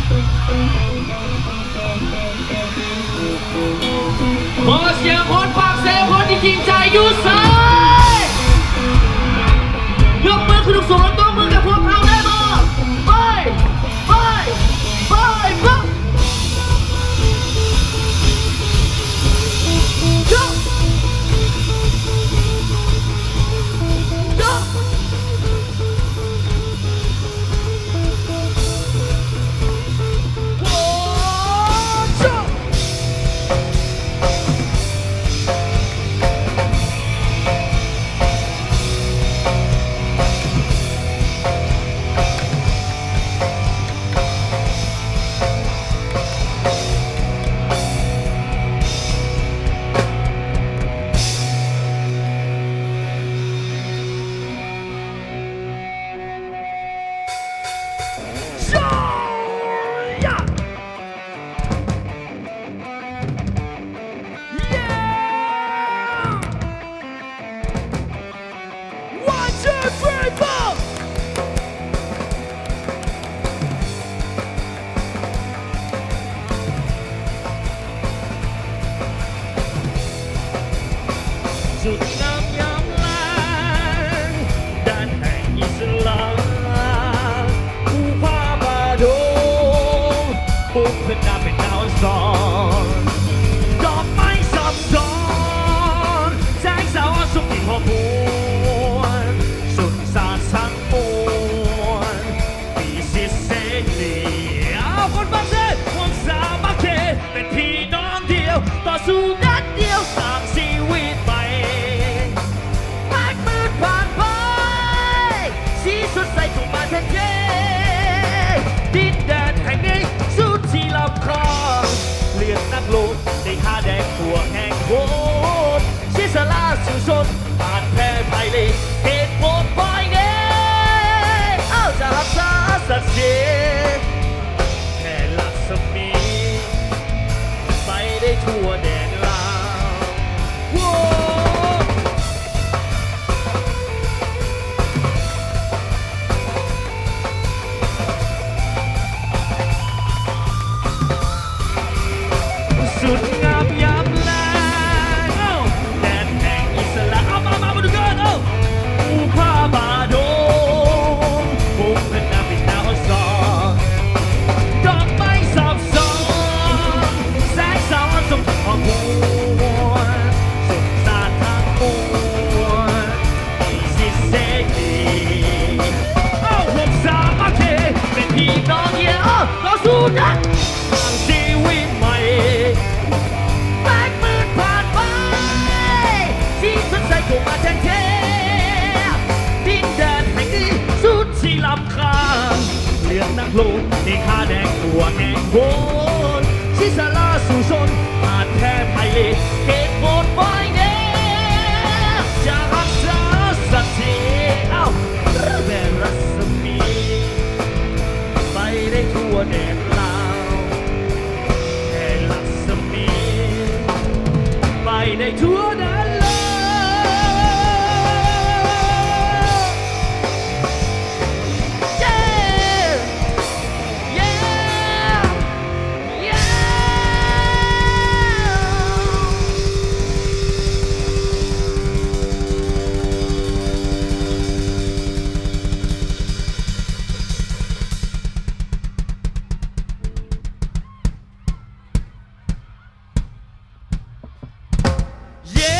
ขอเสียงคนปากเซลคนที่จริงใจอยู่ซ้ายยกมือขึ้นสูงตัวมือกับพวกเราได้บ่ไปไปไปไปยกยกสุดงามยามแลงแดนแห่งอิสลามผู้พาบาโดปลุกขึ้นมาเป็นดาวซ้อนดอกไม้ซับซ้อนแสงสว่างสุขที่หอมหวนสุดสานสังมวลมีสิทธิ์เสรีเอาคนบ้านเซ่ความสามัคคีเป็นพี่น้องเดียวต่อสู้นัดเดียวสร้างชีวิตใหม่สดใสถูกมาแทนเย่ดินแดนแห่งนี้สุดที่ลำคอเลือดนักลุกในข้าแดงตัวแห่งโคตรชิสลาสู่ชนผ่านแพ้ไพ่เลยเหตุผลปล่อยเน่เอาจะรักษาสัตย์เสียแค่ลักษมีไปได้ทั่วแดนลาวสุดงามยามแลงแดนแห่งอิสลามเอามาดูกันผู้พาบาโดพุ่งขึ้นมาเป็นดาวซ้อนดอกไม้ซับซ้อนแสงสว่างส่องถึงหอมหวนสุดสาดทางมวลมีสิทธิ์เสรีผมสามัคคีเป็นพี่น้องเยี่ยมต่อสู้นัดชีวิตใหม่แปดหมื่นผ่านไปที่สดใสถูกมาแทนเทดินแดนแห่งนี้สุดที่ลำคาเลือดนักลุกที่ข้าแดงตัวแห่งโคนชิสลาสู่ชนผ่านแพ้ไพ่เล่เหตุผลไว้เน่จะรักษาสัตย์ศรีแม่รัศมีไปได้ทั่วแดนลาวแค่รัศมีไปได้ทั่วแดนลาวเย้เย้เย้ เย้